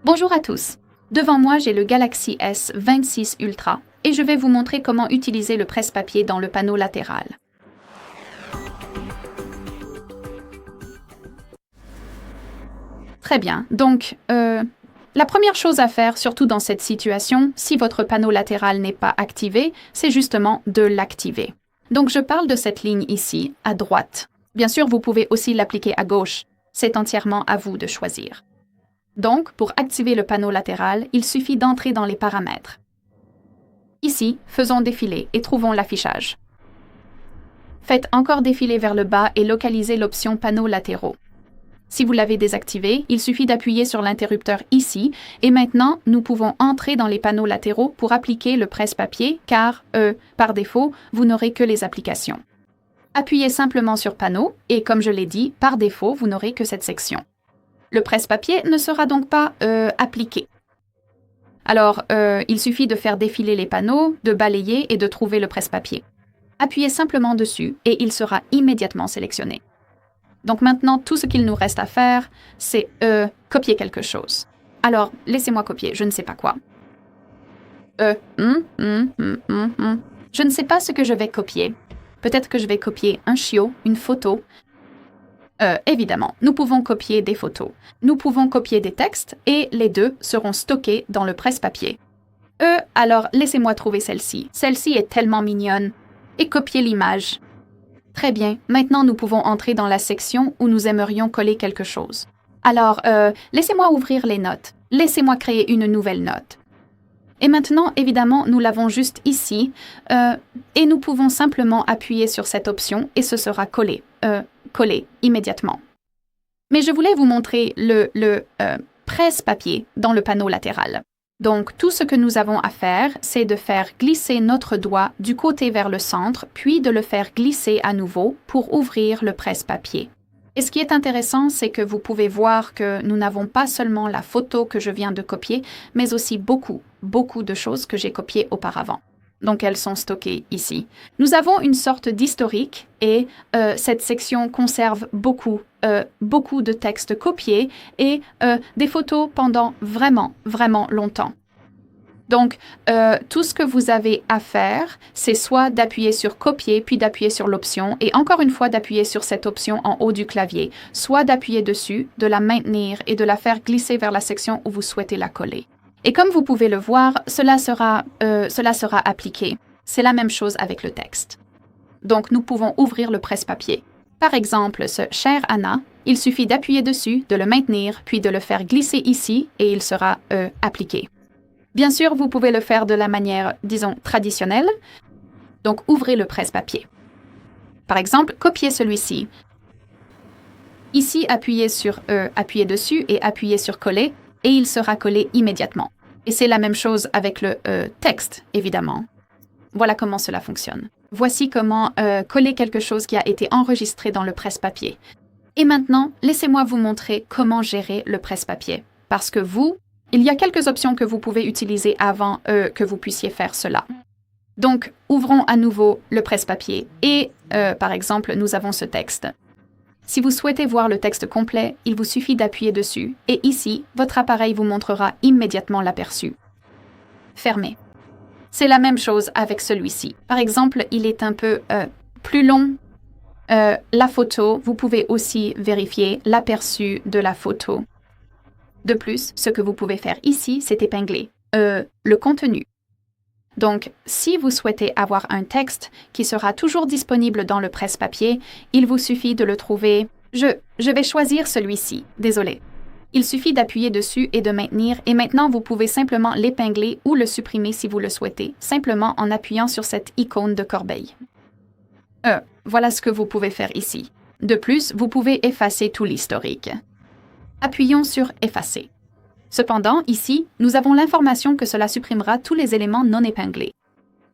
Bonjour à tous. Devant moi, j'ai le Galaxy S26 Ultra et je vais vous montrer comment utiliser le presse-papier dans le panneau latéral. Très bien. Donc, la première chose à faire, surtout dans cette situation, si votre panneau latéral n'est pas activé, c'est justement de l'activer. Donc, je parle de cette ligne ici, à droite. Bien sûr, vous pouvez aussi l'appliquer à gauche. C'est entièrement à vous de choisir. Donc, pour activer le panneau latéral, il suffit d'entrer dans les paramètres. Ici, faisons défiler et trouvons l'affichage. Faites encore défiler vers le bas et localisez l'option panneaux latéraux. Si vous l'avez désactivé, il suffit d'appuyer sur l'interrupteur ici et maintenant, nous pouvons entrer dans les panneaux latéraux pour appliquer le presse-papier car, par défaut, vous n'aurez que les applications. Appuyez simplement sur panneau et comme je l'ai dit, par défaut, vous n'aurez que cette section. Le presse-papier ne sera donc pas appliqué. Alors, il suffit de faire défiler les panneaux, de balayer et de trouver le presse-papier. Appuyez simplement dessus et il sera immédiatement sélectionné. Donc maintenant, tout ce qu'il nous reste à faire, c'est copier quelque chose. Alors, laissez-moi copier, je ne sais pas quoi. Je ne sais pas ce que je vais copier. Peut-être que je vais copier un chiot, une photo. Évidemment, nous pouvons copier des photos. Nous pouvons copier des textes et les deux seront stockés dans le presse-papier. Alors laissez-moi trouver celle-ci. Celle-ci est tellement mignonne. Et copier l'image. Très bien, maintenant nous pouvons entrer dans la section où nous aimerions coller quelque chose. Alors, laissez-moi ouvrir les notes. Laissez-moi créer une nouvelle note. Et maintenant, évidemment, nous l'avons juste ici et nous pouvons simplement appuyer sur cette option et ce sera collé. Collé immédiatement. Mais je voulais vous montrer le presse-papier dans le panneau latéral. Donc, tout ce que nous avons à faire, c'est de faire glisser notre doigt du côté vers le centre, puis de le faire glisser à nouveau pour ouvrir le presse-papier. Et ce qui est intéressant, c'est que vous pouvez voir que nous n'avons pas seulement la photo que je viens de copier, mais aussi beaucoup de choses que j'ai copiées auparavant. Donc, elles sont stockées ici. Nous avons une sorte d'historique et cette section conserve beaucoup de textes copiés et des photos pendant vraiment longtemps. Donc, tout ce que vous avez à faire, c'est soit d'appuyer sur copier, puis d'appuyer sur l'option et encore une fois d'appuyer sur cette option en haut du clavier, soit d'appuyer dessus, de la maintenir et de la faire glisser vers la section où vous souhaitez la coller. Et comme vous pouvez le voir, cela sera appliqué. C'est la même chose avec le texte. Donc, nous pouvons ouvrir le presse-papier. Par exemple, ce « Chère Anna », il suffit d'appuyer dessus, de le maintenir, puis de le faire glisser ici et il sera appliqué. Bien sûr, vous pouvez le faire de la manière, disons, traditionnelle. Donc, ouvrez le presse-papier. Par exemple, copiez celui-ci. Ici, appuyez dessus et appuyez sur « Coller » et il sera collé immédiatement. Et c'est la même chose avec le texte, évidemment. Voilà comment cela fonctionne. Voici comment coller quelque chose qui a été enregistré dans le presse-papier. Et maintenant, laissez-moi vous montrer comment gérer le presse-papier. Parce que il y a quelques options que vous pouvez utiliser avant que vous puissiez faire cela. Donc, ouvrons à nouveau le presse-papier et, par exemple, nous avons ce texte. Si vous souhaitez voir le texte complet, il vous suffit d'appuyer dessus et ici, votre appareil vous montrera immédiatement l'aperçu. Fermez. C'est la même chose avec celui-ci. Par exemple, il est un peu plus long. La photo, vous pouvez aussi vérifier l'aperçu de la photo. De plus, ce que vous pouvez faire ici, c'est épingler le contenu. Donc, si vous souhaitez avoir un texte qui sera toujours disponible dans le presse-papier, il vous suffit de le trouver. Je vais choisir celui-ci. Désolé. Il suffit d'appuyer dessus et de maintenir, et maintenant vous pouvez simplement l'épingler ou le supprimer si vous le souhaitez, simplement en appuyant sur cette icône de corbeille. Voilà ce que vous pouvez faire ici. De plus, vous pouvez effacer tout l'historique. Appuyons sur « Effacer ». Cependant, ici, nous avons l'information que cela supprimera tous les éléments non épinglés.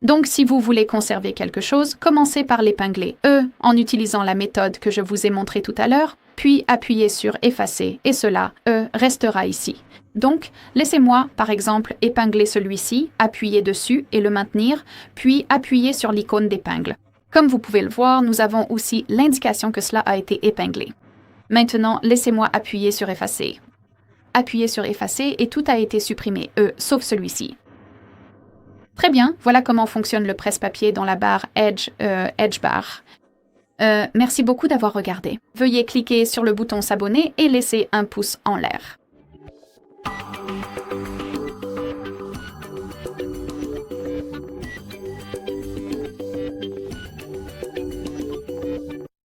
Donc, si vous voulez conserver quelque chose, commencez par l'épingler en utilisant la méthode que je vous ai montrée tout à l'heure, puis appuyez sur « Effacer » et cela restera ici. Donc, laissez-moi, par exemple, épingler celui-ci, appuyer dessus et le maintenir, puis appuyer sur l'icône d'épingle. Comme vous pouvez le voir, nous avons aussi l'indication que cela a été épinglé. Maintenant, laissez-moi appuyer sur « Effacer ». appuyez sur effacer et tout a été supprimé, sauf celui-ci. Très bien, voilà comment fonctionne le presse-papier dans la barre Edge Bar. Merci beaucoup d'avoir regardé. Veuillez cliquer sur le bouton s'abonner et laisser un pouce en l'air.